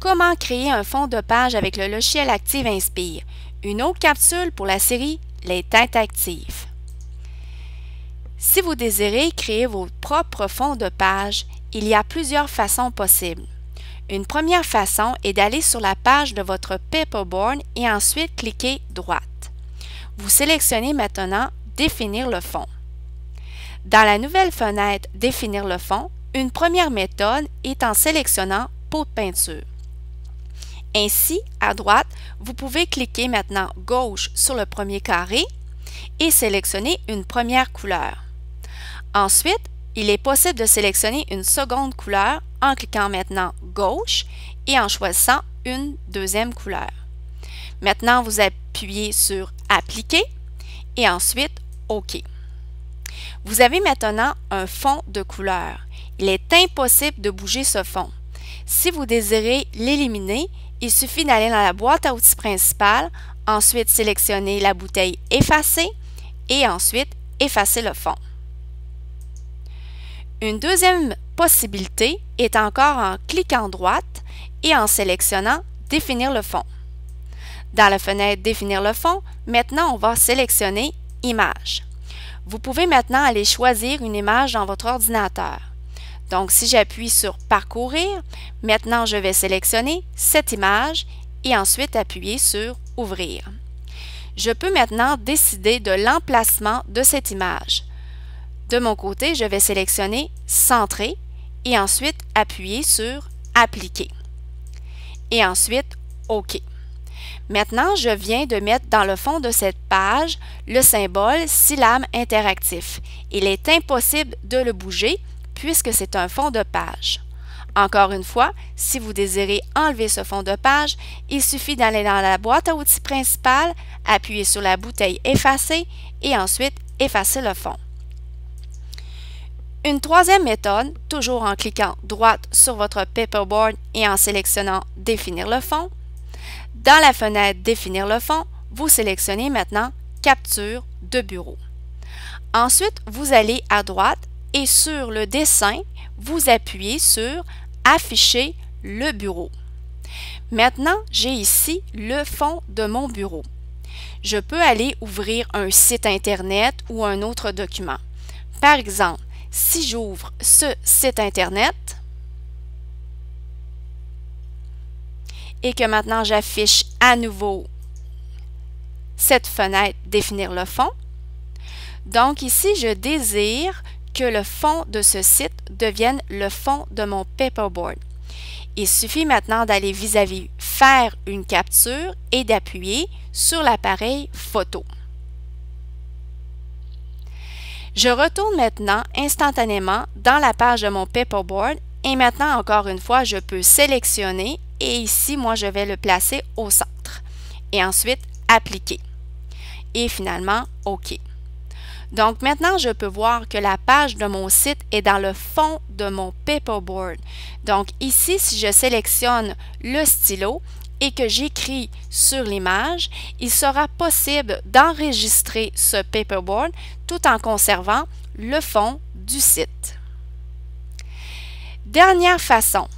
Comment créer un fond de page avec le logiciel Active Inspire? Une autre capsule pour la série Les têtes actives. Si vous désirez créer vos propres fonds de page, il y a plusieurs façons possibles. Une première façon est d'aller sur la page de votre paperboard et ensuite cliquer droite. Vous sélectionnez maintenant Définir le fond. Dans la nouvelle fenêtre Définir le fond, une première méthode est en sélectionnant Pot de peinture. Ainsi, à droite, vous pouvez cliquer maintenant gauche sur le premier carré et sélectionner une première couleur. Ensuite, il est possible de sélectionner une seconde couleur en cliquant maintenant gauche et en choisissant une deuxième couleur. Maintenant, vous appuyez sur Appliquer et ensuite OK. Vous avez maintenant un fond de couleur. Il est impossible de bouger ce fond. Si vous désirez l'éliminer, il suffit d'aller dans la boîte à outils principale, ensuite sélectionner la bouteille Effacer et ensuite effacer le fond. Une deuxième possibilité est encore en cliquant droite et en sélectionnant Définir le fond. Dans la fenêtre Définir le fond, maintenant on va sélectionner Image. Vous pouvez maintenant aller choisir une image dans votre ordinateur. Donc, si j'appuie sur Parcourir, maintenant je vais sélectionner cette image et ensuite appuyer sur Ouvrir. Je peux maintenant décider de l'emplacement de cette image. De mon côté, je vais sélectionner Centrer et ensuite appuyer sur Appliquer. Et ensuite OK. Maintenant, je viens de mettre dans le fond de cette page le symbole syllabe interactif. Il est impossible de le bouger puisque c'est un fond de page. Encore une fois, si vous désirez enlever ce fond de page, il suffit d'aller dans la boîte à outils principale, appuyer sur la bouteille Effacer et ensuite effacer le fond. Une troisième méthode, toujours en cliquant droite sur votre paperboard et en sélectionnant Définir le fond. Dans la fenêtre Définir le fond, vous sélectionnez maintenant Capture de bureau. Ensuite, vous allez à droite et sur le dessin, vous appuyez sur Afficher le bureau. Maintenant, j'ai ici le fond de mon bureau. Je peux aller ouvrir un site Internet ou un autre document. Par exemple, si j'ouvre ce site Internet et que maintenant j'affiche à nouveau cette fenêtre Définir le fond, donc ici, je désire que le fond de ce site devienne le fond de mon paperboard. Il suffit maintenant d'aller vis-à-vis Faire une capture et d'appuyer sur l'appareil photo. Je retourne maintenant instantanément dans la page de mon paperboard et maintenant, encore une fois, je peux sélectionner et ici, moi, je vais le placer au centre et ensuite Appliquer et finalement OK. Donc maintenant, je peux voir que la page de mon site est dans le fond de mon paperboard. Donc ici, si je sélectionne le stylo et que j'écris sur l'image, il sera possible d'enregistrer ce paperboard tout en conservant le fond du site. Dernière façon.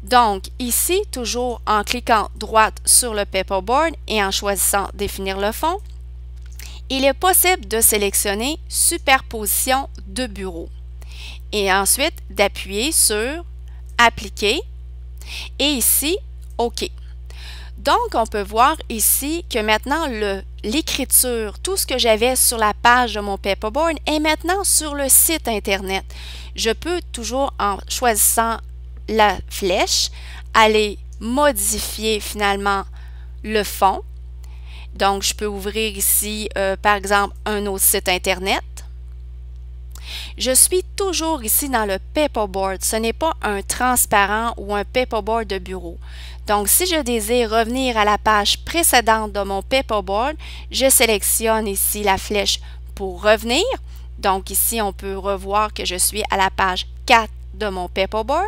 Donc ici, toujours en cliquant droite sur le paperboard et en choisissant Définir le fond, il est possible de sélectionner Superposition de bureau et ensuite d'appuyer sur Appliquer et ici OK. Donc, on peut voir ici que maintenant l'écriture, tout ce que j'avais sur la page de mon paperboard est maintenant sur le site Internet. Je peux toujours, en choisissant la flèche, aller modifier finalement le fond. Donc, je peux ouvrir ici, par exemple, un autre site Internet. Je suis toujours ici dans le paperboard. Ce n'est pas un transparent ou un paperboard de bureau. Donc, si je désire revenir à la page précédente de mon paperboard, je sélectionne ici la flèche pour revenir. Donc, ici, on peut revoir que je suis à la page 4 de mon paperboard.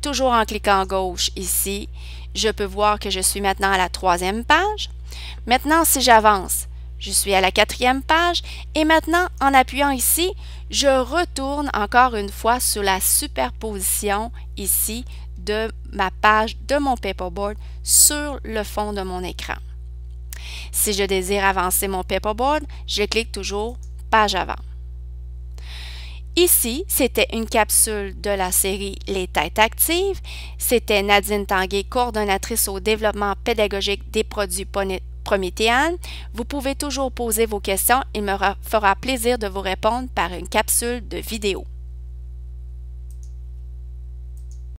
Toujours en cliquant gauche ici, je peux voir que je suis maintenant à la 3e page. Maintenant, si j'avance, je suis à la 4e page et maintenant, en appuyant ici, je retourne encore une fois sur la superposition ici de ma page de mon paperboard sur le fond de mon écran. Si je désire avancer mon paperboard, je clique toujours « Page avant ». Ici, c'était une capsule de la série Les Têtes actives. C'était Nadine Tanguay, coordonnatrice au développement pédagogique des produits Prométhéane. Vous pouvez toujours poser vos questions. Il me fera plaisir de vous répondre par une capsule de vidéo.